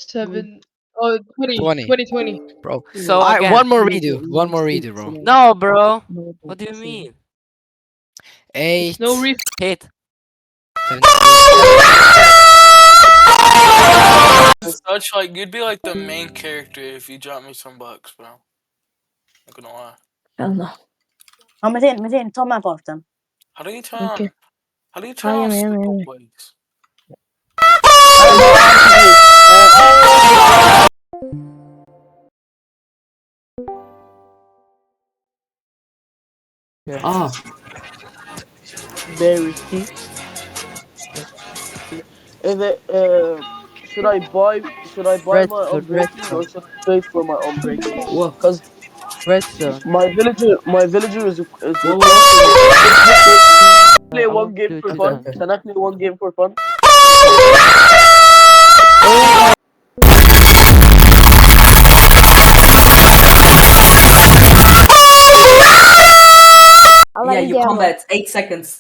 Seven. Oh, 20. 20. Bro. So Alright, again, one more redo, bro. no, bro. What do you mean? 8, No ref. Hit. 17. Such like you'd be like the main character if you dropped me some bucks, bro. Not gonna lie. يلا. 200 طلع مع بارتن. How do you turn Okay. on? How do you turn on yeah, simple yeah. plays? Ah, Very risky. Is it? Should I buy my unbreaking or should I wait for my unbreaking? what? Because Redstone. my villager is Whoa, play one game for fun. okay. Can I play one game for fun? Yeah, you combat 8 seconds.